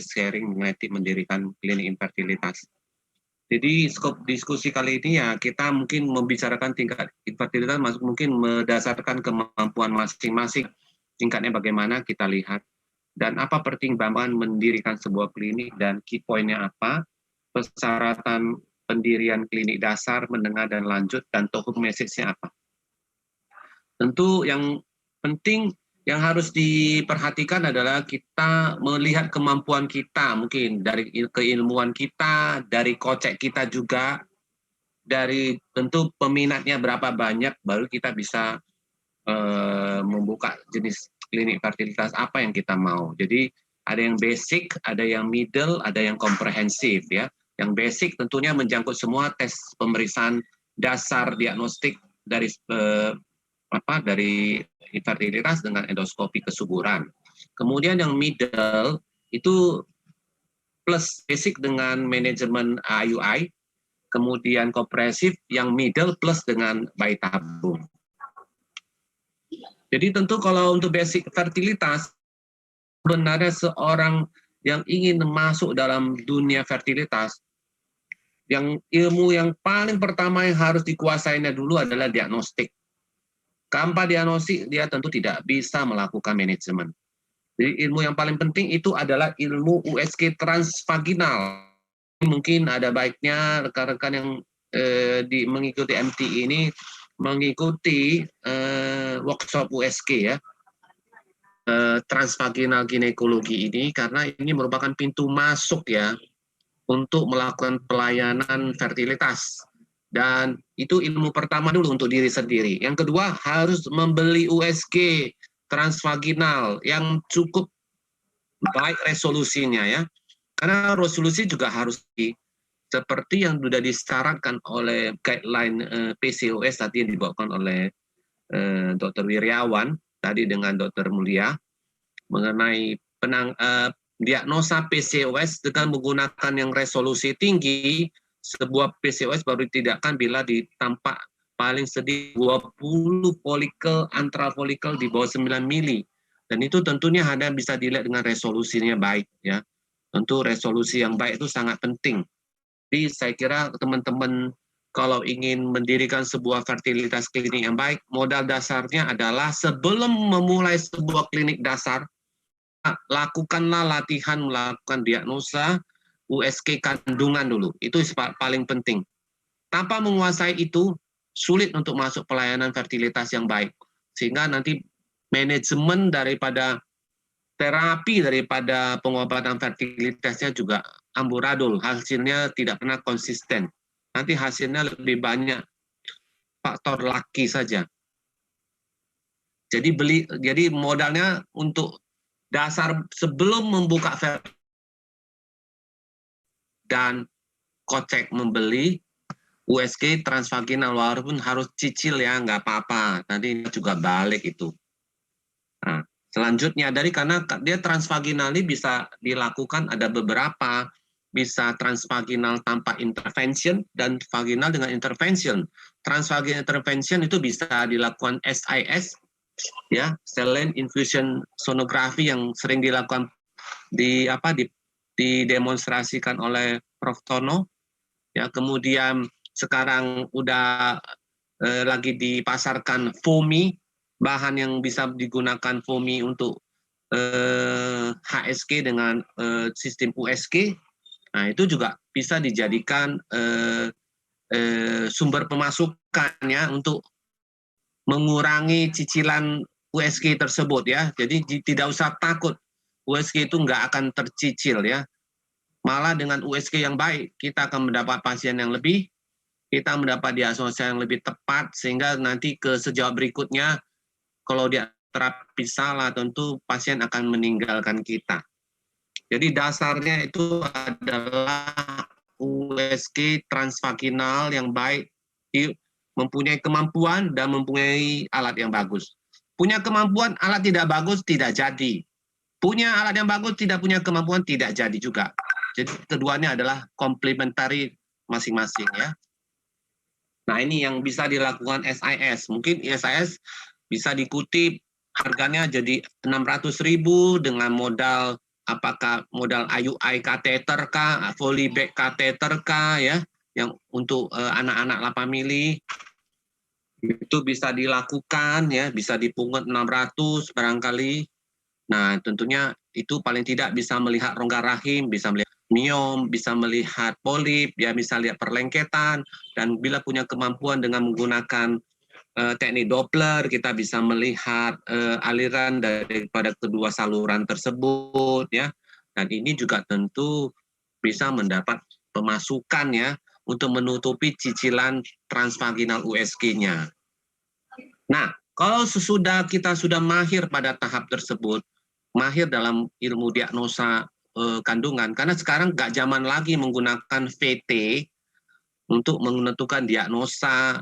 sharing mengenai mendirikan klinik infertilitas. Jadi skop diskusi kali ini ya kita mungkin membicarakan tingkat infertilitas mungkin berdasarkan kemampuan masing-masing, tingkatnya bagaimana kita lihat, dan apa pertimbangan mendirikan sebuah klinik dan key point-nya apa, persyaratan pendirian klinik dasar, menengah, dan lanjut, dan take message-nya apa. Tentu yang penting yang harus diperhatikan adalah kita melihat kemampuan kita, mungkin dari keilmuan kita, dari kocek kita juga, dari tentu peminatnya berapa banyak, baru kita bisa membuka jenis klinik fertilitas apa yang kita mau. Jadi ada yang basic, ada yang middle, ada yang komprehensif ya. Yang basic tentunya menjangkut semua tes pemeriksaan dasar diagnostik dari dari infertilitas dengan endoskopi kesuburan. Kemudian yang middle itu plus basic dengan manajemen IUI, kemudian kompresif yang middle plus dengan bayi tabung. Jadi tentu kalau untuk basic fertilitas, sebenarnya seorang yang ingin masuk dalam dunia fertilitas, yang ilmu yang paling pertama yang harus dikuasainya dulu adalah diagnostik. Tanpa diagnostik, dia tentu tidak bisa melakukan manajemen. Jadi ilmu yang paling penting itu adalah ilmu USG transvaginal. Mungkin ada baiknya rekan-rekan yang mengikuti MT ini mengikuti workshop USG ya, transvaginal ginekologi ini, karena ini merupakan pintu masuk ya untuk melakukan pelayanan fertilitas. Dan itu ilmu pertama dulu untuk diri sendiri. Yang kedua harus membeli USG transvaginal yang cukup baik resolusinya ya. Karena resolusi juga harus seperti yang sudah disyaratkan oleh guideline PCOS tadi yang dibawakan oleh Dr. Wiryawan tadi dengan Dr. Mulia mengenai diagnosa PCOS dengan menggunakan yang resolusi tinggi. Sebuah PCOS baru ditidakkan bila ditampak paling sedikit 20 folikel antrafolikel di bawah 9 mili. Dan itu tentunya hanya bisa dilihat dengan resolusinya baik ya. Tentu resolusi yang baik itu sangat penting. Jadi saya kira teman-teman kalau ingin mendirikan sebuah fertilitas klinik yang baik, modal dasarnya adalah sebelum memulai sebuah klinik dasar, lakukanlah latihan melakukan diagnosa USG kandungan dulu. Itu paling penting. Tanpa menguasai itu, sulit untuk masuk pelayanan fertilitas yang baik. Sehingga nanti manajemen daripada terapi, daripada pengobatan fertilitasnya juga amburadul. Hasilnya tidak pernah konsisten. Nanti hasilnya lebih banyak faktor laki saja. Jadi modalnya untuk dasar sebelum membuka fertilitas dan kocek membeli USG transvaginal, walaupun harus cicil ya, nggak apa-apa. Nanti juga balik itu. Nah, selanjutnya karena dia transvaginal ini bisa dilakukan ada beberapa, bisa transvaginal tanpa intervention dan vaginal dengan intervention. Transvaginal intervention itu bisa dilakukan SIS, ya, saline infusion sonografi yang sering dilakukan didemonstrasikan oleh Prof. Tono, ya. Kemudian sekarang udah lagi dipasarkan FOMI, bahan yang bisa digunakan FOMI untuk HSG dengan sistem USG. Nah itu juga bisa dijadikan sumber pemasukannya untuk mengurangi cicilan USG tersebut ya. Jadi tidak usah takut USG itu nggak akan tercicil ya. Malah dengan USG yang baik, kita akan mendapat pasien yang lebih, kita mendapat diagnosa yang lebih tepat, sehingga nanti ke sejauh berikutnya, kalau dia terapi salah, tentu pasien akan meninggalkan kita. Jadi dasarnya itu adalah USG transvaginal yang baik, mempunyai kemampuan dan mempunyai alat yang bagus. Punya kemampuan, alat tidak bagus, tidak jadi. Punya alat yang bagus, tidak punya kemampuan, tidak jadi juga. Jadi keduanya adalah komplementari masing-masing ya. Nah ini yang bisa dilakukan SIS. Mungkin SIS bisa dikutip harganya jadi 600.000 dengan modal apakah modal IUI kateter kah, Folibag kateter kah, ya, yang untuk anak-anak 8 mili itu bisa dilakukan, ya, bisa dipungut 600 barangkali. Nah, tentunya itu paling tidak bisa melihat rongga rahim, bisa melihat miom, bisa melihat polip, ya, bisa lihat perlengketan, dan bila punya kemampuan dengan menggunakan teknik Doppler, kita bisa melihat aliran daripada kedua saluran tersebut, ya. Dan ini juga tentu bisa mendapat pemasukan, ya, untuk menutupi cicilan transvaginal USG-nya. Nah, kalau sesudah kita sudah mahir pada tahap tersebut, mahir dalam ilmu diagnosa kandungan, karena sekarang nggak zaman lagi menggunakan VT untuk menentukan diagnosa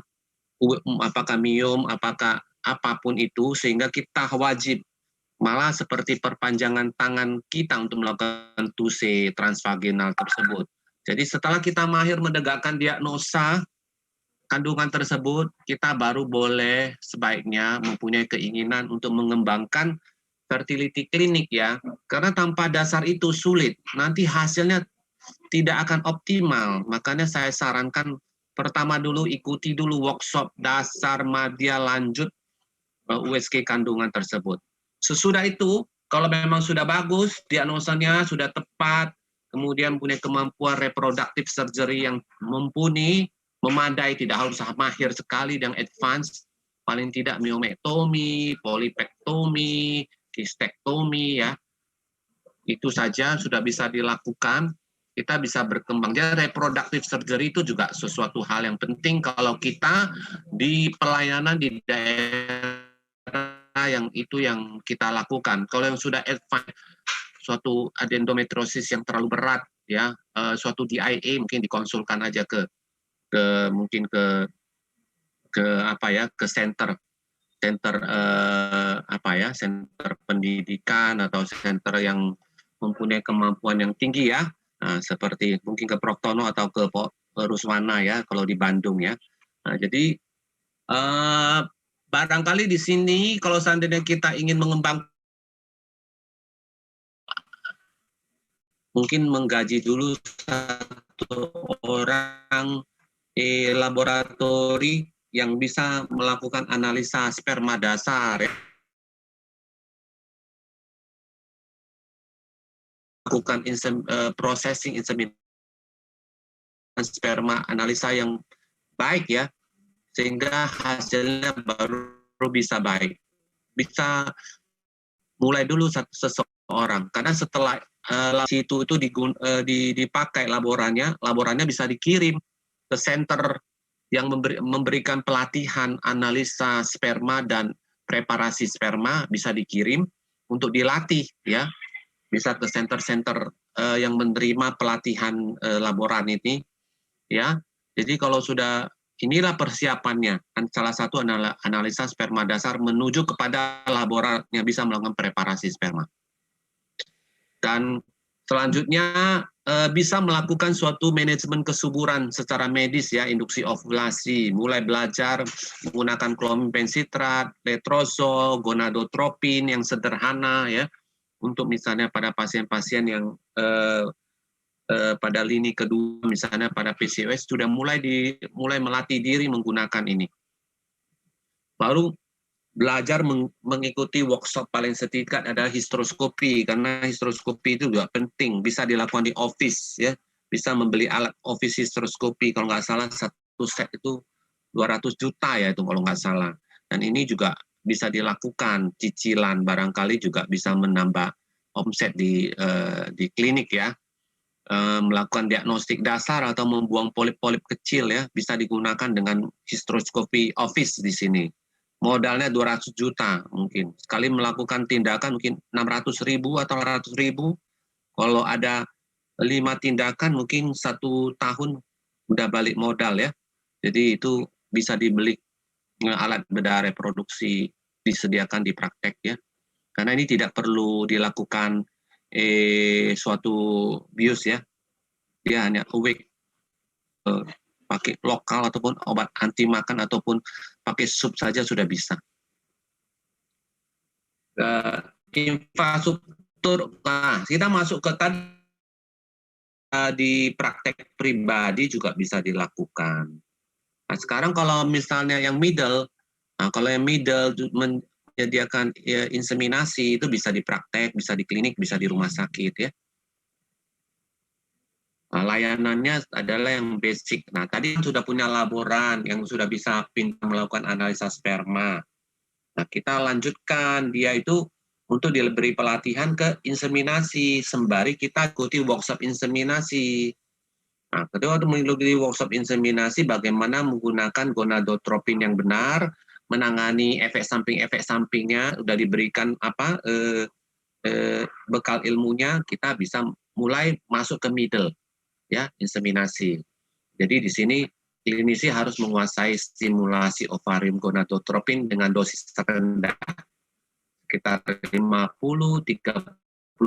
apakah miom, apakah apapun itu, sehingga kita wajib malah seperti perpanjangan tangan kita untuk melakukan TUSE transvaginal tersebut. Jadi setelah kita mahir menegakkan diagnosa kandungan tersebut, kita baru boleh sebaiknya mempunyai keinginan untuk mengembangkan fertility klinik, ya. Karena tanpa dasar itu sulit, nanti hasilnya tidak akan optimal. Makanya saya sarankan pertama dulu ikuti dulu workshop dasar madya lanjut USG kandungan tersebut. Sesudah itu, kalau memang sudah bagus, diagnosanya sudah tepat, kemudian punya kemampuan reproduktif surgery yang mumpuni, memadai, tidak harus mahir sekali dan advance, paling tidak miomektomi, polipektomi, kistektomi, ya, itu saja sudah bisa dilakukan, kita bisa berkembang. Jadi reproductive surgery itu juga sesuatu hal yang penting kalau kita di pelayanan di daerah yang itu yang kita lakukan. Kalau yang sudah advance, suatu adendometriosis yang terlalu berat, ya, suatu DIA mungkin dikonsulkan aja ke mungkin ke apa ya, ke center apa ya, center pendidikan atau center yang mempunyai kemampuan yang tinggi, ya. Nah, seperti mungkin ke Proktono atau ke Ruswana, ya, kalau di Bandung, ya. Nah, jadi barangkali di sini kalau seandainya kita ingin mengembang, mungkin menggaji dulu satu orang laboratori yang bisa melakukan analisa sperma dasar, ya. Lakukan processing inseminasi sperma analisa yang baik, ya, sehingga hasilnya baru bisa baik. Bisa mulai dulu seseorang, karena setelah situ itu dipakai laborannya bisa dikirim ke center yang memberikan pelatihan analisa sperma dan preparasi sperma, bisa dikirim untuk dilatih, ya, bisa ke center-center yang menerima pelatihan laboran ini, ya. Jadi kalau sudah, inilah persiapannya, salah satu analisa sperma dasar menuju kepada laboran yang bisa melakukan preparasi sperma. Dan selanjutnya bisa melakukan suatu manajemen kesuburan secara medis, ya, induksi ovulasi, mulai belajar menggunakan klomin pensitrat, letrozol, gonadotropin yang sederhana, ya, untuk misalnya pada pasien-pasien yang pada lini kedua, misalnya pada PCOS, sudah mulai melatih diri menggunakan ini. Baru belajar mengikuti workshop paling sedikit adalah histeroskopi, karena histeroskopi itu juga penting, bisa dilakukan di office, ya, bisa membeli alat office histeroskopi, kalau nggak salah satu set itu 200 juta, ya, itu kalau nggak salah. Dan ini juga bisa dilakukan cicilan, barangkali juga bisa menambah omset di klinik, ya. Melakukan diagnostik dasar atau membuang polip-polip kecil, ya, bisa digunakan dengan histeroskopi office di sini. Modalnya 200 juta mungkin. Sekali melakukan tindakan mungkin 600.000 atau 800.000. Kalau ada 5 tindakan mungkin 1 tahun udah balik modal, ya. Jadi itu bisa dibeli alat bedah reproduksi, disediakan di praktek, ya. Karena ini tidak perlu dilakukan suatu bius, ya. Dia hanya awake pakai lokal ataupun obat anti makan ataupun pakai sup saja sudah bisa. kita masuk ke tadi di praktek pribadi juga bisa dilakukan. Nah, sekarang kalau misalnya yang middle, kalau yang middle menyediakan inseminasi itu bisa di praktek, bisa di klinik, bisa di rumah sakit ya. Nah, layanannya adalah yang basic. Nah, tadi sudah punya laboran yang sudah bisa pintar melakukan analisa sperma. Nah, kita lanjutkan dia itu untuk diberi pelatihan ke inseminasi, sembari kita ikuti workshop inseminasi. Nah, kedua untuk mengikuti workshop inseminasi bagaimana menggunakan gonadotropin yang benar, menangani efek sampingnya, sudah diberikan bekal ilmunya, kita bisa mulai masuk ke middle ya, inseminasi. Jadi di sini klinisi harus menguasai stimulasi ovarium gonadotropin dengan dosis rendah sekitar 50, 37,5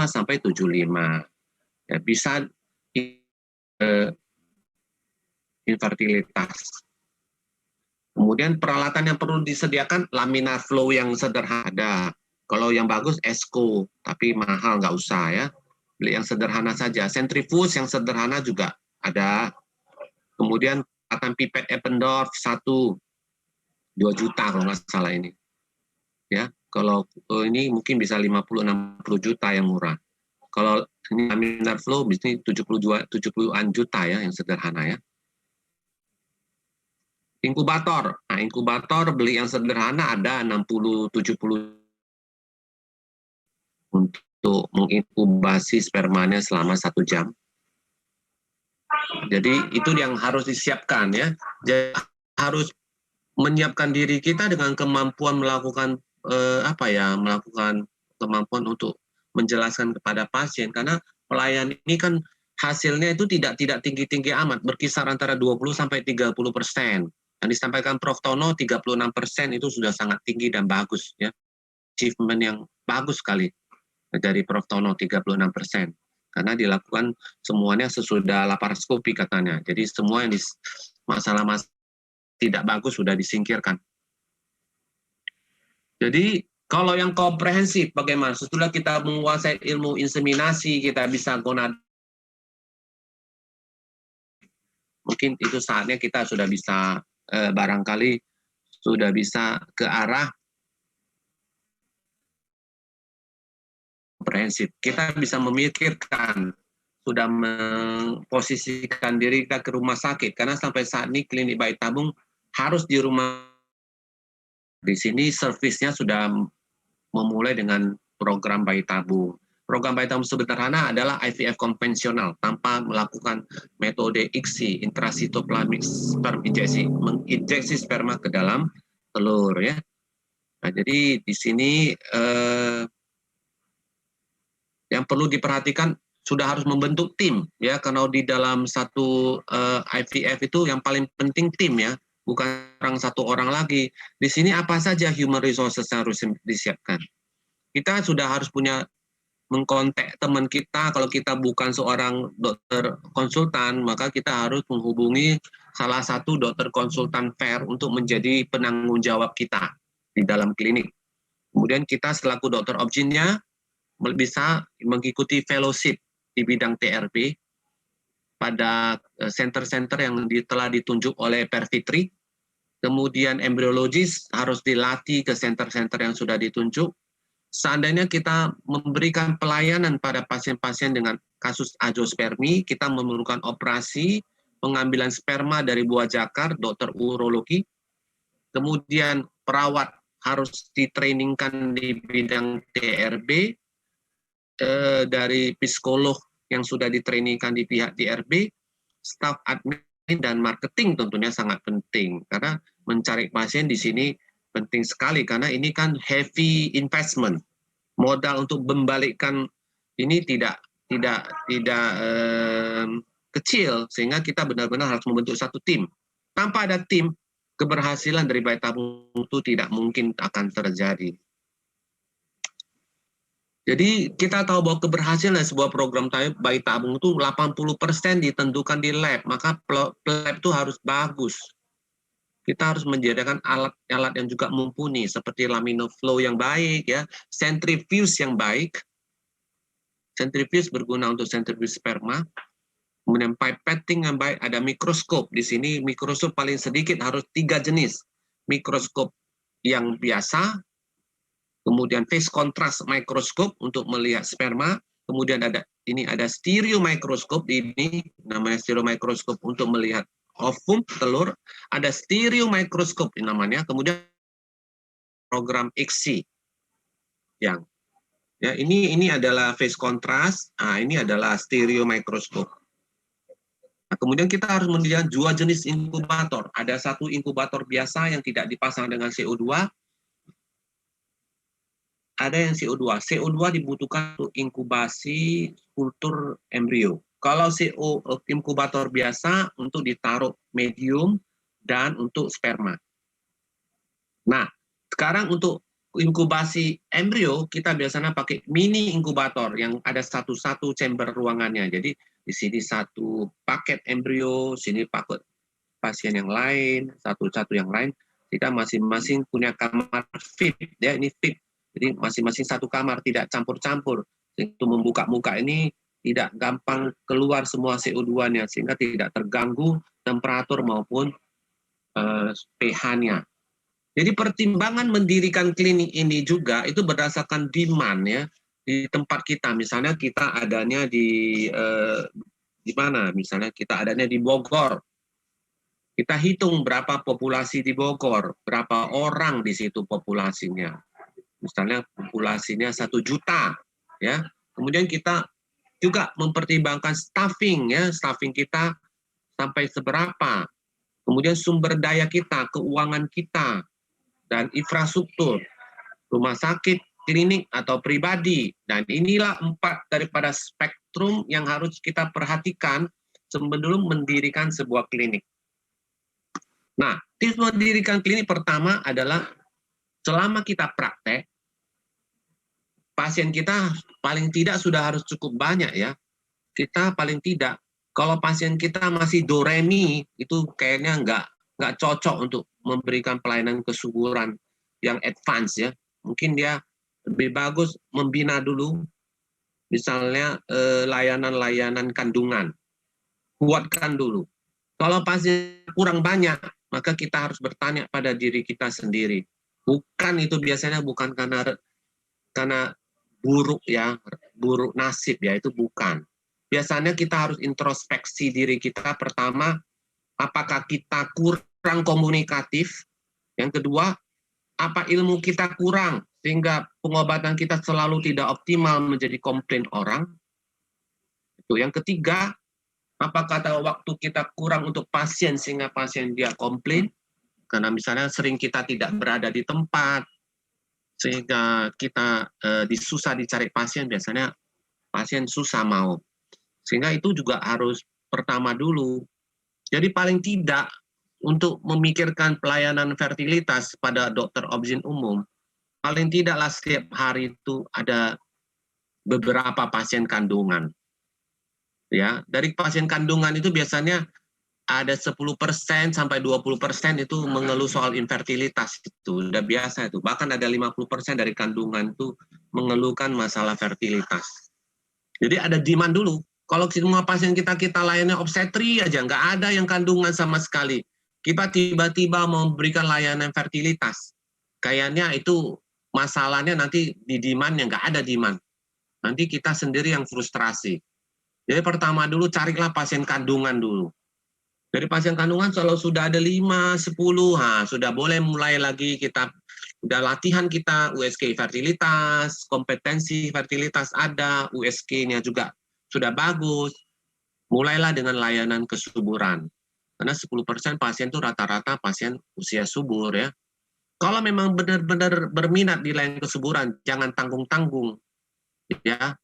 sampai 75. Ya, bisa infertilitas. Kemudian peralatan yang perlu disediakan laminar flow yang sederhana. Kalau yang bagus ESCO, tapi mahal nggak usah ya. Beli yang sederhana saja. Centrifuge yang sederhana juga ada. Kemudian peralatan pipet Eppendorf 1, 2 juta kalau nggak salah ini. Ya, kalau ini mungkin bisa 50-60 juta yang murah. Kalau ini laminar flow bisa 70-an juta ya yang sederhana ya. Inkubator. Nah, inkubator beli yang sederhana ada 60-70 untuk menginkubasi spermanya selama 1 jam. Jadi itu yang harus disiapkan ya. Jadi harus menyiapkan diri kita dengan kemampuan melakukan melakukan kemampuan untuk menjelaskan kepada pasien, karena pelayan ini kan hasilnya itu tidak tinggi-tinggi amat, berkisar antara 20-30%. Yang disampaikan Prof. Tono 36% itu sudah sangat tinggi dan bagus ya. Achievement yang bagus sekali dari Prof. Tono 36%. Karena dilakukan semuanya sesudah laparoskopi katanya. Jadi semua yang masalah-masalah tidak bagus sudah disingkirkan. Jadi kalau yang komprehensif bagaimana? Setelah kita menguasai ilmu inseminasi, kita bisa mungkin itu saatnya kita sudah bisa barangkali sudah bisa ke arah komprehensif. Kita bisa memikirkan, sudah memposisikan diri kita ke rumah sakit, karena sampai saat ini klinik bayi tabung harus di rumah. Di sini servisnya sudah memulai dengan program bayi tabung. Program bayi tabung sederhana adalah IVF konvensional tanpa melakukan metode ICSI, intrasitoplasmic sperm injeksi, menginjeksi sperma ke dalam telur ya. Nah, jadi di sini yang perlu diperhatikan sudah harus membentuk tim ya, karena di dalam satu IVF itu yang paling penting tim ya, bukan satu orang lagi. Di sini apa saja human resources yang harus disiapkan. Kita sudah harus punya mengkontak teman kita. Kalau kita bukan seorang dokter konsultan, maka kita harus menghubungi salah satu dokter konsultan FAIR untuk menjadi penanggung jawab kita di dalam klinik. Kemudian kita selaku dokter obgynnya bisa mengikuti fellowship di bidang TRB pada center-center yang telah ditunjuk oleh Perfitri. Kemudian embriologis harus dilatih ke center-center yang sudah ditunjuk. Seandainya kita memberikan pelayanan pada pasien-pasien dengan kasus azoospermi, kita memerlukan operasi pengambilan sperma dari buah jakar, dokter urologi. Kemudian perawat harus ditrainingkan di bidang TRB, dari psikolog yang sudah ditrainingkan di pihak TRB, staf admin dan marketing tentunya sangat penting, karena mencari pasien di sini penting sekali, karena ini kan heavy investment, modal untuk membalikkan ini tidak kecil, sehingga kita benar-benar harus membentuk satu tim. Tanpa ada tim, keberhasilan dari bayi tabung itu tidak mungkin akan terjadi. Jadi kita tahu bahwa keberhasilan sebuah program bayi tabung itu 80% ditentukan di lab, maka lab itu harus bagus. kita harus menyediakan alat-alat yang juga mumpuni seperti laminoflow yang baik ya, centrifuge yang baik. Centrifuge berguna untuk centrifuge sperma. Kemudian pipetting yang baik, ada mikroskop. Di sini mikroskop paling sedikit harus 3 jenis. Mikroskop yang biasa, kemudian phase contrast mikroskop untuk melihat sperma, kemudian ada stereo mikroskop, ini namanya stereo mikroskop untuk melihat ovum telur, ada stereo mikroskop namanya, kemudian program ICSI yang ya ini adalah phase contrast, ini adalah stereo mikroskop. Nah, kemudian kita harus menyediakan 2 jenis inkubator. Ada satu inkubator biasa yang tidak dipasang dengan CO2, ada yang CO2. CO2 dibutuhkan untuk inkubasi kultur embrio. Kalau inkubator biasa untuk ditaruh medium dan untuk sperma. Nah, sekarang untuk inkubasi embrio kita biasanya pakai mini inkubator yang ada satu chamber ruangannya. Jadi di sini satu paket embrio, sini paket pasien yang lain, satu yang lain. Kita masing-masing punya kamar fit, ya ini fit. Jadi masing-masing satu kamar, tidak campur-campur. Untuk membuka muka ini tidak gampang keluar semua CO2-nya, sehingga tidak terganggu temperatur maupun pH-nya. Jadi pertimbangan mendirikan klinik ini juga itu berdasarkan demand ya di tempat kita. Misalnya kita adanya di mana? Misalnya kita adanya di Bogor. Kita hitung berapa populasi di Bogor, berapa orang di situ populasinya. Misalnya populasinya 1 juta, ya. Kemudian kita juga mempertimbangkan staffing, ya, staffing kita sampai seberapa. Kemudian sumber daya kita, keuangan kita, dan infrastruktur, rumah sakit, klinik atau pribadi. Dan inilah 4 daripada spektrum yang harus kita perhatikan sebelum mendirikan sebuah klinik. Nah, tips mendirikan klinik pertama adalah selama kita praktek, pasien kita paling tidak sudah harus cukup banyak ya. Kita paling tidak, kalau pasien kita masih doremi, itu kayaknya nggak cocok untuk memberikan pelayanan kesuburan yang advance ya. Mungkin dia lebih bagus membina dulu, misalnya layanan-layanan kandungan. Kuatkan dulu. Kalau pasien kurang banyak, maka kita harus bertanya pada diri kita sendiri. Bukan itu biasanya bukan karena buruk ya, buruk nasib ya, itu bukan. Biasanya kita harus introspeksi diri kita. Pertama, apakah kita kurang komunikatif? Yang kedua, apa ilmu kita kurang sehingga pengobatan kita selalu tidak optimal menjadi komplain orang? Itu. Yang ketiga, apakah waktu kita kurang untuk pasien sehingga pasien dia komplain? Karena misalnya sering kita tidak berada di tempat, sehingga kita susah dicari pasien, biasanya pasien susah mau. Sehingga itu juga harus pertama dulu. Jadi paling tidak untuk memikirkan pelayanan fertilitas pada dokter obgyn umum, paling tidaklah setiap hari itu ada beberapa pasien kandungan. Ya, dari pasien kandungan itu biasanya ada 10% sampai 20% itu mengeluh soal infertilitas, itu udah biasa itu. Bahkan ada 50% dari kandungan itu mengeluhkan masalah fertilitas. Jadi ada demand dulu. Kalau semua pasien kita layani obstetri aja, nggak ada yang kandungan sama sekali. Kita tiba-tiba memberikan layanan fertilitas. Kayaknya itu masalahnya nanti di demand yang nggak ada demand. Nanti kita sendiri yang frustrasi. Jadi pertama dulu carilah pasien kandungan dulu. Dari pasien kandungan kalau sudah ada 5, 10, sudah boleh mulai lagi kita, udah latihan kita, USG fertilitas, kompetensi fertilitas ada, USG-nya juga sudah bagus. Mulailah dengan layanan kesuburan. Karena 10% pasien itu rata-rata pasien usia subur ya. Kalau memang benar-benar berminat di layanan kesuburan, jangan tanggung-tanggung. Ya.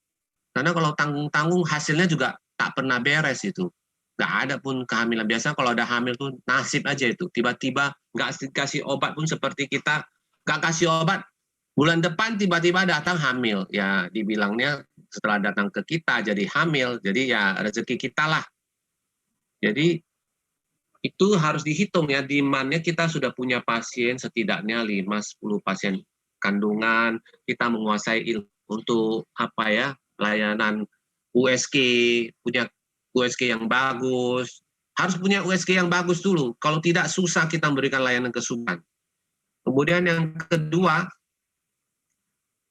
Karena kalau tanggung-tanggung hasilnya juga tak pernah beres itu. Nggak ada pun kehamilan. Biasanya kalau ada hamil tuh nasib aja itu. Tiba-tiba nggak kasih obat pun seperti kita. Nggak kasih obat, bulan depan tiba-tiba datang hamil. Ya dibilangnya setelah datang ke kita jadi hamil. Jadi ya rezeki kita lah. Jadi itu harus dihitung ya, demand-nya kita sudah punya pasien setidaknya 5-10 pasien kandungan, kita menguasai untuk apa ya, layanan USG, punya USG yang bagus, harus punya USG yang bagus dulu, kalau tidak susah kita memberikan layanan kesuburan. Kemudian yang kedua,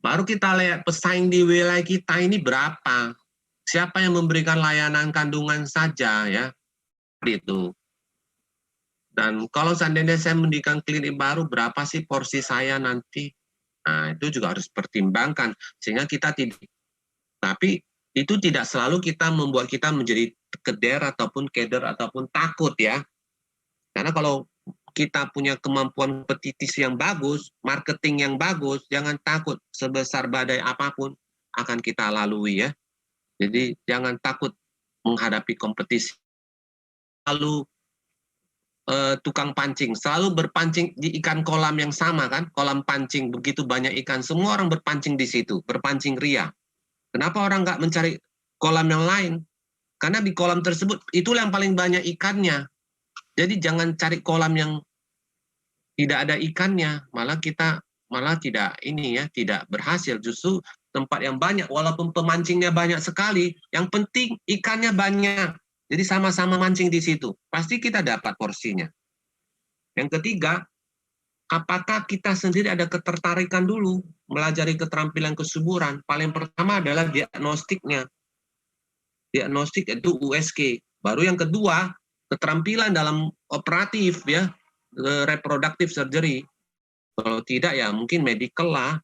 baru kita lihat pesaing di wilayah kita ini berapa, siapa yang memberikan layanan kandungan saja ya, itu. Dan kalau seandainya saya mendirikan klinik baru, berapa sih porsi saya nanti? Nah, itu juga harus pertimbangkan. Sehingga kita tidak, tapi itu tidak selalu kita membuat kita menjadi keder ataupun keder ataupun takut ya. Karena kalau kita punya kemampuan kompetitif yang bagus, marketing yang bagus, jangan takut sebesar badai apapun akan kita lalui ya. Jadi jangan takut menghadapi kompetisi. Lalu tukang pancing, selalu berpancing di ikan kolam yang sama kan, kolam pancing, begitu banyak ikan, semua orang berpancing di situ, berpancing ria. Kenapa orang nggak mencari kolam yang lain? Karena di kolam tersebut, itulah yang paling banyak ikannya. Jadi jangan cari kolam yang tidak ada ikannya, malah tidak ini ya, tidak berhasil. Justru tempat yang banyak, walaupun pemancingnya banyak sekali, yang penting ikannya banyak. Jadi sama-sama mancing di situ, pasti kita dapat porsinya. Yang ketiga, apakah kita sendiri ada ketertarikan dulu melajari keterampilan kesuburan? Paling pertama adalah diagnostiknya. Diagnostik itu USG. Baru yang kedua, keterampilan dalam operatif ya, reproductive surgery. Kalau tidak ya mungkin medical lah.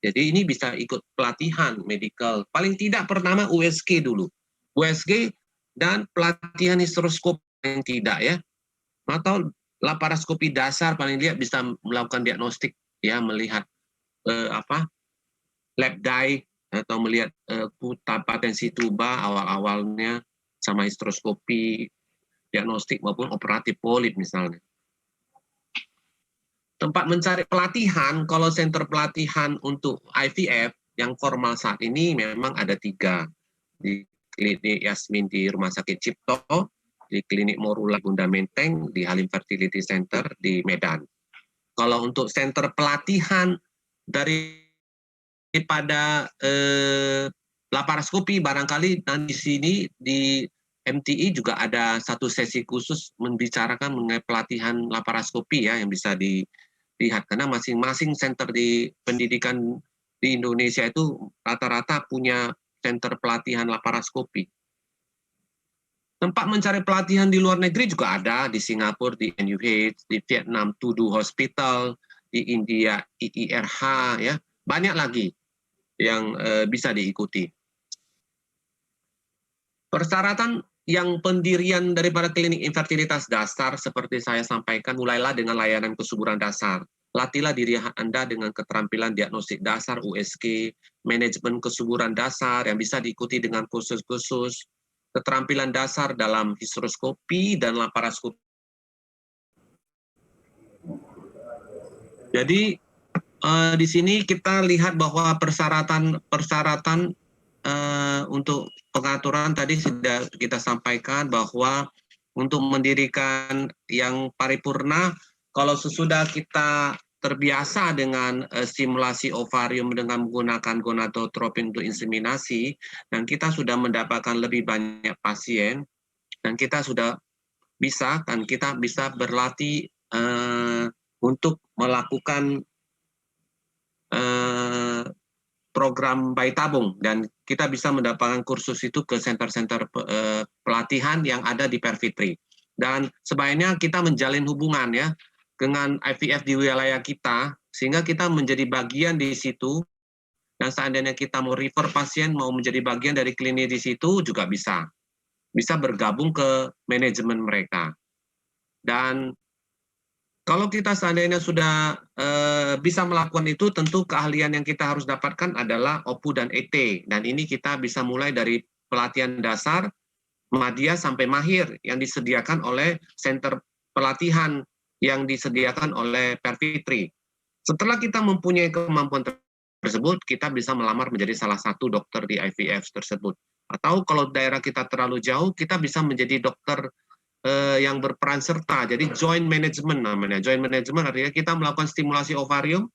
Jadi ini bisa ikut pelatihan medical. Paling tidak pertama USG dulu. USG dan pelatihan histeroskop yang tidak ya. Atau laparoskopi dasar paling tidak bisa melakukan diagnostik ya, melihat lab dye atau melihat patensi tuba awal-awalnya, sama histeroskopi diagnostik maupun operatif polip misalnya. Tempat mencari pelatihan, kalau center pelatihan untuk IVF yang formal saat ini memang ada 3. Di klinik Yasmin di Rumah Sakit Cipto, di klinik Morula Bunda Menteng, di Halim Fertility Center di Medan. Kalau untuk center pelatihan daripada laparoskopi, barangkali di sini di MTI juga ada satu sesi khusus membicarakan mengenai pelatihan laparoskopi ya, yang bisa dilihat, karena masing-masing center di pendidikan di Indonesia itu rata-rata punya center pelatihan laparoskopi. Tempat mencari pelatihan di luar negeri juga ada, di Singapura, di NUH, di Vietnam, Tudu Hospital, di India, IIRH, ya, banyak lagi yang bisa diikuti. Persyaratan yang pendirian daripada klinik infertilitas dasar, seperti saya sampaikan, mulailah dengan layanan kesuburan dasar. Latihlah diri Anda dengan keterampilan diagnostik dasar, USG, manajemen kesuburan dasar yang bisa diikuti dengan kursus-kursus, keterampilan dasar dalam histeroskopi dan laparoskopi. Jadi di sini kita lihat bahwa persyaratan untuk pengaturan tadi sudah kita sampaikan, bahwa untuk mendirikan yang paripurna, kalau sesudah kita terbiasa dengan stimulasi ovarium dengan menggunakan gonadotropin untuk inseminasi, dan kita sudah mendapatkan lebih banyak pasien, dan kita sudah bisa, kan kita bisa berlatih untuk melakukan program bayi tabung, dan kita bisa mendapatkan kursus itu ke center-center pelatihan yang ada di Perfitri. Dan sebaiknya kita menjalin hubungan ya dengan IVF di wilayah kita, sehingga kita menjadi bagian di situ, dan seandainya kita mau refer pasien, mau menjadi bagian dari klinik di situ juga bisa bergabung ke manajemen mereka. Dan kalau kita seandainya sudah bisa melakukan itu, tentu keahlian yang kita harus dapatkan adalah OPU dan ET. Dan ini kita bisa mulai dari pelatihan dasar, madya sampai mahir yang disediakan oleh center pelatihan yang disediakan oleh Perfitri. Setelah kita mempunyai kemampuan tersebut, kita bisa melamar menjadi salah satu dokter di IVF tersebut. Atau kalau daerah kita terlalu jauh, kita bisa menjadi dokter yang berperan serta. Jadi joint management namanya. Joint management artinya kita melakukan stimulasi ovarium.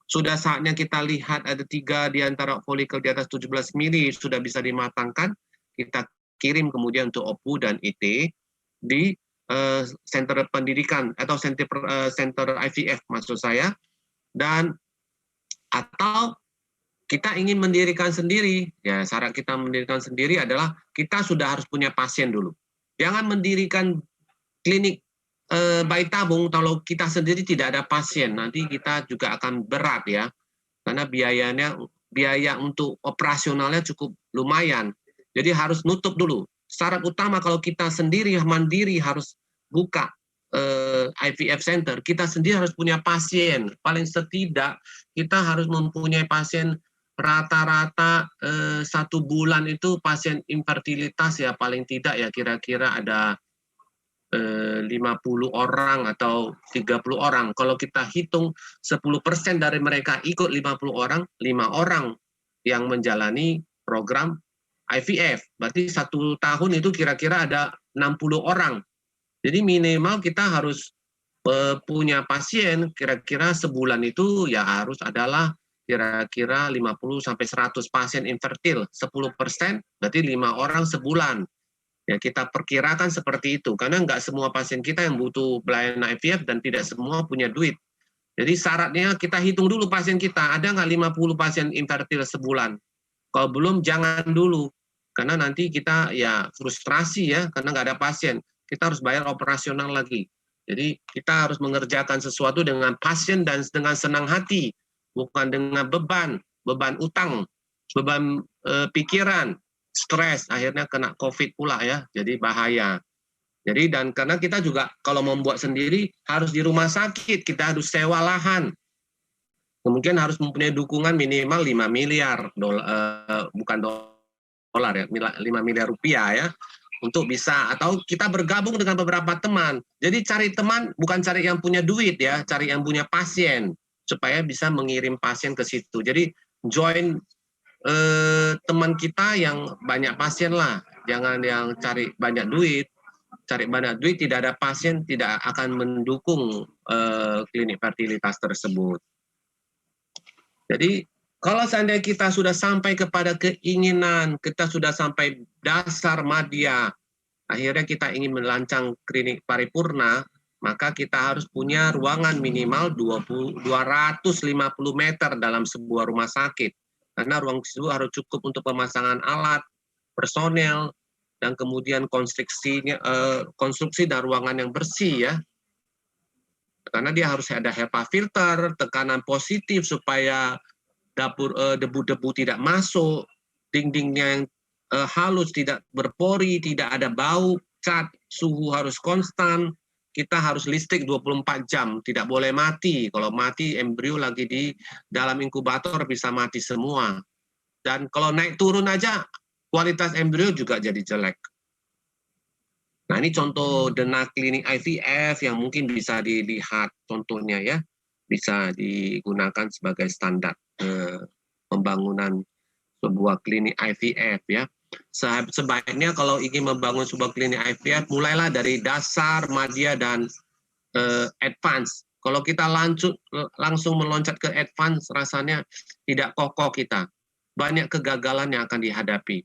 Sudah saatnya kita lihat ada 3 di antara folikel di atas 17 mili sudah bisa dimatangkan. Kita kirim kemudian untuk OPU dan IT di center pendidikan atau center IVF maksud saya. Dan atau kita ingin mendirikan sendiri, ya syarat kita mendirikan sendiri adalah kita sudah harus punya pasien dulu. Jangan mendirikan klinik bayi tabung kalau kita sendiri tidak ada pasien, nanti kita juga akan berat ya, karena biaya untuk operasionalnya cukup lumayan. Jadi harus nutup dulu. Syarat utama kalau kita sendiri mandiri harus buka IVF center, kita sendiri harus punya pasien. Paling setidak kita harus mempunyai pasien rata-rata 1 bulan itu pasien infertilitas ya paling tidak ya kira-kira ada 50 orang atau 30 orang. Kalau kita hitung 10% dari mereka ikut 50 orang, 5 orang yang menjalani program IVF. Berarti 1 tahun itu kira-kira ada 60 orang. Jadi minimal kita harus punya pasien kira-kira sebulan itu ya harus adalah kira-kira 50-100 pasien infertil. 10% berarti 5 orang sebulan. Ya kita perkirakan seperti itu, karena nggak semua pasien kita yang butuh pelayanan IVF dan tidak semua punya duit. Jadi syaratnya kita hitung dulu pasien kita, ada nggak 50 pasien infertil sebulan? Kalau belum, jangan dulu. Karena nanti kita ya frustrasi ya, karena nggak ada pasien. Kita harus bayar operasional lagi. Jadi kita harus mengerjakan sesuatu dengan pasien dan dengan senang hati, bukan dengan beban utang, beban pikiran, stres, akhirnya kena COVID pula ya, jadi bahaya. Jadi dan karena kita juga kalau membuat sendiri harus di rumah sakit, kita harus sewa lahan. Kemudian harus mempunyai dukungan minimal 5 miliar bukan dolar ya, 5 miliar rupiah ya, untuk bisa atau kita bergabung dengan beberapa teman. Jadi cari teman bukan cari yang punya duit ya, cari yang punya pasien supaya bisa mengirim pasien ke situ. Jadi join teman kita yang banyak pasien lah, jangan yang cari banyak duit. Cari banyak duit tidak ada pasien tidak akan mendukung klinik fertilitas tersebut. Jadi kalau seandainya kita sudah sampai kepada keinginan, kita sudah sampai dasar madya, akhirnya kita ingin melancang klinik paripurna, maka kita harus punya ruangan minimal 250 meter dalam sebuah rumah sakit. Karena ruang itu harus cukup untuk pemasangan alat, personel, dan kemudian konstruksi dan ruangan yang bersih ya. Karena dia harus ada HEPA filter, tekanan positif supaya debu-debu tidak masuk, dindingnya yang halus, tidak berpori, tidak ada bau, cat, suhu harus konstan, kita harus listrik 24 jam, tidak boleh mati. Kalau mati, embrio lagi di dalam inkubator bisa mati semua. Dan kalau naik turun aja, kualitas embrio juga jadi jelek. Nah ini contoh denah klinik IVF yang mungkin bisa dilihat contohnya ya, bisa digunakan sebagai standar pembangunan sebuah klinik IVF ya. Sebaiknya kalau ingin membangun sebuah klinik IVF, mulailah dari dasar, madya, dan advance. Kalau kita langsung meloncat ke advance, rasanya tidak kokoh kita. Banyak kegagalan yang akan dihadapi.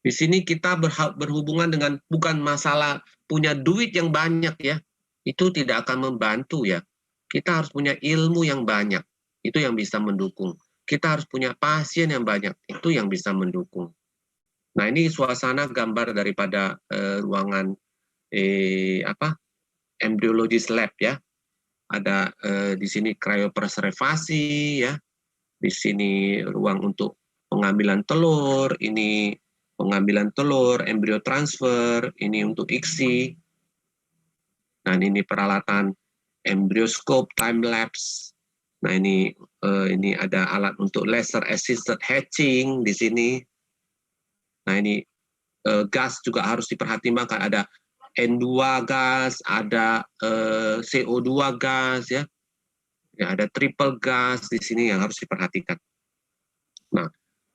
Di sini kita berhubungan dengan bukan masalah punya duit yang banyak ya. Itu tidak akan membantu ya. Kita harus punya ilmu yang banyak. Itu yang bisa mendukung. Kita harus punya pasien yang banyak, itu yang bisa mendukung. Nah ini suasana gambar daripada ruangan embryologist lab ya. Ada di sini cryopreservasi ya. Di sini ruang untuk pengambilan telur, ini pengambilan telur, embrio transfer, ini untuk ICSI. Nah ini peralatan embryoscope time lapse. Nah ini ada alat untuk laser assisted hatching di sini. Nah ini gas juga harus diperhatikan, ada N2 gas, ada CO2 gas ya. Ya ada triple gas di sini yang harus diperhatikan. Nah,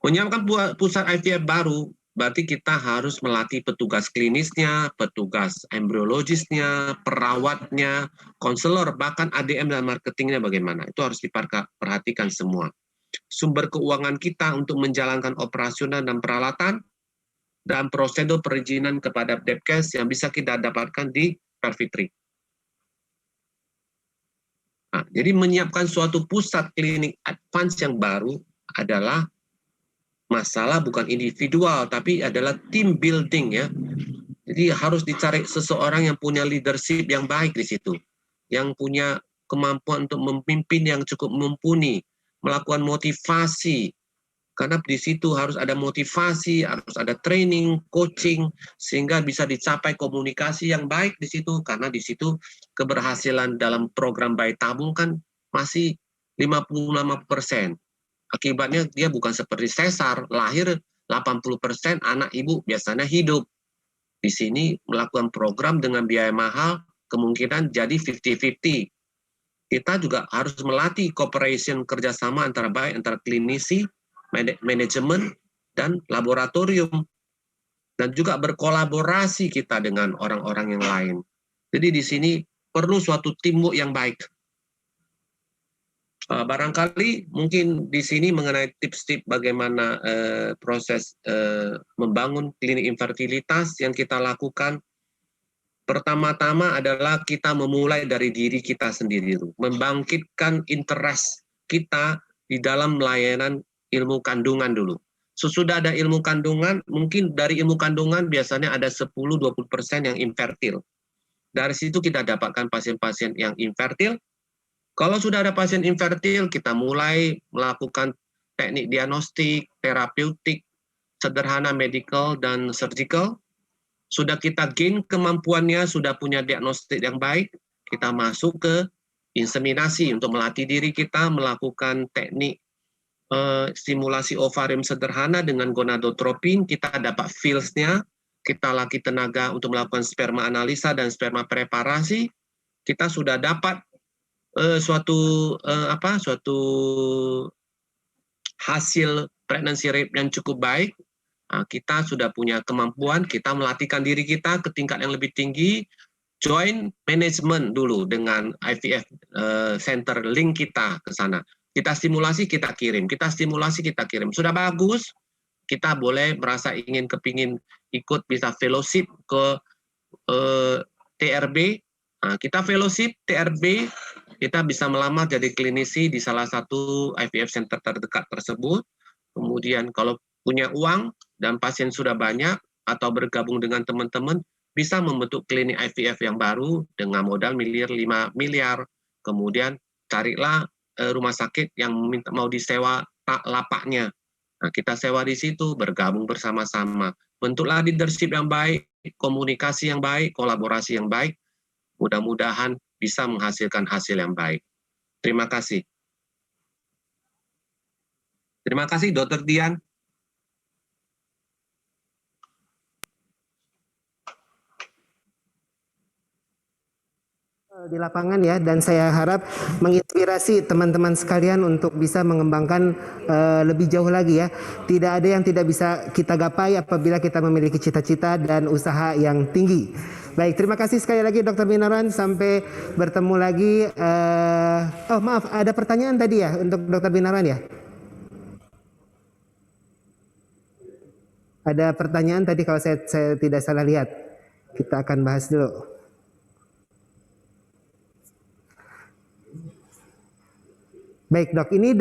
menyiapkan pusat IVF baru berarti kita harus melatih petugas klinisnya, petugas embriologisnya, perawatnya, konselor, bahkan ADM dan marketingnya bagaimana. Itu harus diperhatikan semua. Sumber keuangan kita untuk menjalankan operasional dan peralatan, dan prosedur perizinan kepada Depkes yang bisa kita dapatkan di Perfitri. Nah, jadi menyiapkan suatu pusat klinik advance yang baru adalah masalah bukan individual, tapi adalah team building ya. Jadi harus dicari seseorang yang punya leadership yang baik di situ, yang punya kemampuan untuk memimpin yang cukup mumpuni, melakukan motivasi, karena di situ harus ada motivasi, harus ada training, coaching, sehingga bisa dicapai komunikasi yang baik di situ, karena di situ keberhasilan dalam program bayi tabung kan masih 55%. Akibatnya dia bukan seperti sesar, lahir 80% anak ibu biasanya hidup. Di sini melakukan program dengan biaya mahal, kemungkinan jadi 50-50. Kita juga harus melatih cooperation kerjasama antara baik antara klinisi, manajemen, dan laboratorium. Dan juga berkolaborasi kita dengan orang-orang yang lain. Jadi di sini perlu suatu teamwork yang baik. Barangkali mungkin di sini mengenai tips-tips bagaimana proses membangun klinik infertilitas yang kita lakukan. Pertama-tama adalah kita memulai dari diri kita sendiri, membangkitkan interest kita di dalam melayanan ilmu kandungan dulu. Sesudah ada ilmu kandungan, mungkin dari ilmu kandungan biasanya ada 10-20% yang infertil. Dari situ kita dapatkan pasien-pasien yang infertil. Kalau sudah ada pasien infertil, kita mulai melakukan teknik diagnostik, terapeutik, sederhana medical dan surgical. Sudah kita gain kemampuannya, sudah punya diagnostik yang baik, kita masuk ke inseminasi untuk melatih diri kita melakukan teknik stimulasi ovarium sederhana dengan gonadotropin. Kita dapat fields-nya, kita latih tenaga untuk melakukan sperma analisa dan sperma preparasi. Kita sudah dapat suatu hasil pregnancy rate yang cukup baik. Nah, kita sudah punya kemampuan, kita melatihkan diri kita ke tingkat yang lebih tinggi, join management dulu dengan IVF center, link kita ke sana. Kita stimulasi, kita kirim. Kita stimulasi, kita kirim. Sudah bagus, kita boleh merasa kepingin ikut bisa fellowship ke TRB. Nah, kita fellowship TRB, kita bisa melamar jadi klinisi di salah satu IVF center terdekat tersebut. Kemudian kalau punya uang dan pasien sudah banyak atau bergabung dengan teman-teman, bisa membentuk klinik IVF yang baru dengan modal 5 miliar. Kemudian carilah rumah sakit yang mau disewa lapaknya. Nah, kita sewa di situ, bergabung bersama-sama. Bentuklah leadership yang baik, komunikasi yang baik, kolaborasi yang baik. Mudah-mudahan bisa menghasilkan hasil yang baik. Terima kasih. Terima kasih, Dr. Dian. Di lapangan ya, dan saya harap menginspirasi teman-teman sekalian untuk bisa mengembangkan lebih jauh lagi ya. Tidak ada yang tidak bisa kita gapai apabila kita memiliki cita-cita dan usaha yang tinggi. Baik, terima kasih sekali lagi Dr. Binaran. Sampai bertemu lagi. Oh maaf, ada pertanyaan tadi ya untuk Dr. Binaran ya? Ada pertanyaan tadi kalau saya tidak salah lihat. Kita akan bahas dulu. Baik dok, ini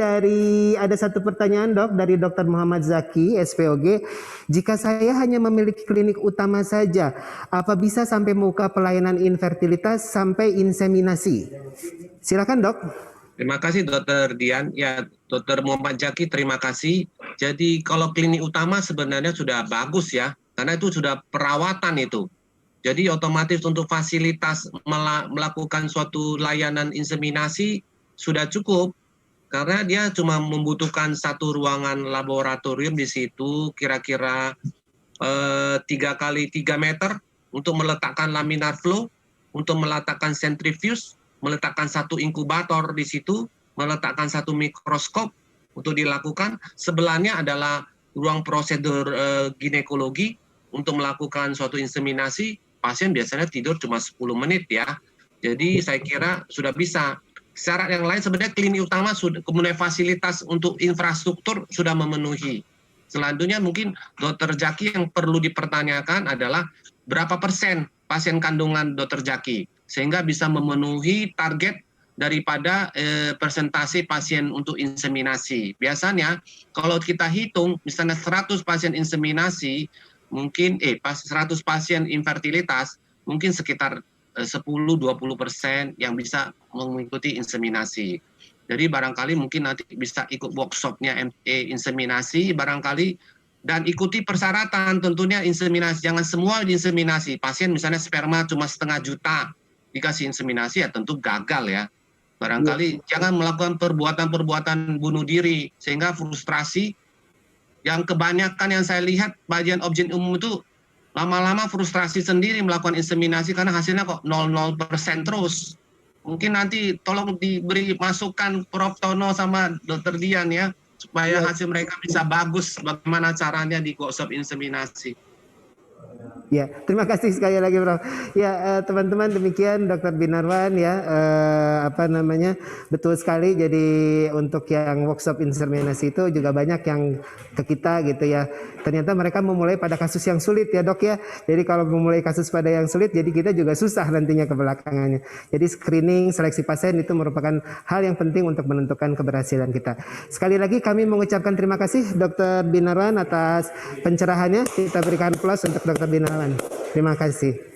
ada satu pertanyaan dok dari Dr. Muhammad Zaki, SPOG. Jika saya hanya memiliki klinik utama saja, apa bisa sampai membuka pelayanan infertilitas sampai inseminasi? Silakan dok. Terima kasih Dr. Dian. Ya, Dr. Muhammad Zaki, terima kasih. Jadi kalau klinik utama sebenarnya sudah bagus ya, karena itu sudah perawatan itu. Jadi otomatis untuk fasilitas melakukan suatu layanan inseminasi sudah cukup. Karena dia cuma membutuhkan satu ruangan laboratorium di situ, kira-kira 3 kali 3 meter untuk meletakkan laminar flow, untuk meletakkan centrifuge, meletakkan satu inkubator di situ, meletakkan satu mikroskop untuk dilakukan. Sebelahnya adalah ruang prosedur ginekologi untuk melakukan suatu inseminasi, pasien biasanya tidur cuma 10 menit ya. Jadi saya kira sudah bisa. Syarat yang lain sebenarnya klinik utama sudah, kemudian fasilitas untuk infrastruktur sudah memenuhi. Selanjutnya mungkin Dokter Jaki yang perlu dipertanyakan adalah berapa persen pasien kandungan Dokter Jaki sehingga bisa memenuhi target daripada persentase pasien untuk inseminasi. Biasanya kalau kita hitung misalnya 100 pasien inseminasi mungkin 100 pasien infertilitas mungkin sekitar 10-20% yang bisa mengikuti inseminasi. Jadi barangkali mungkin nanti bisa ikut workshopnya inseminasi barangkali dan ikuti persyaratan tentunya inseminasi. Jangan semua diinseminasi. Pasien misalnya sperma cuma 0,5 juta dikasih inseminasi ya tentu gagal ya. Barangkali jangan melakukan perbuatan-perbuatan bunuh diri sehingga frustrasi yang kebanyakan yang saya lihat bagian objek umum itu lama-lama frustrasi sendiri melakukan inseminasi karena hasilnya kok 0% terus. Mungkin nanti tolong diberi masukan Prof. Tono sama Dr. Dian ya, supaya hasil mereka bisa bagus bagaimana caranya di workshop inseminasi. Ya, terima kasih sekali lagi, Prof. Ya, teman-teman, demikian Dr. Binarwan ya, betul sekali. Jadi untuk yang workshop inseminasi itu juga banyak yang ke kita gitu ya. Ternyata mereka memulai pada kasus yang sulit ya, Dok ya. Jadi kalau memulai kasus pada yang sulit, jadi kita juga susah nantinya ke belakangannya. Jadi screening, seleksi pasien itu merupakan hal yang penting untuk menentukan keberhasilan kita. Sekali lagi kami mengucapkan terima kasih Dr. Binarwan atas pencerahannya. Kita berikan plus untuk Dr. Binarwan. Terima kasih.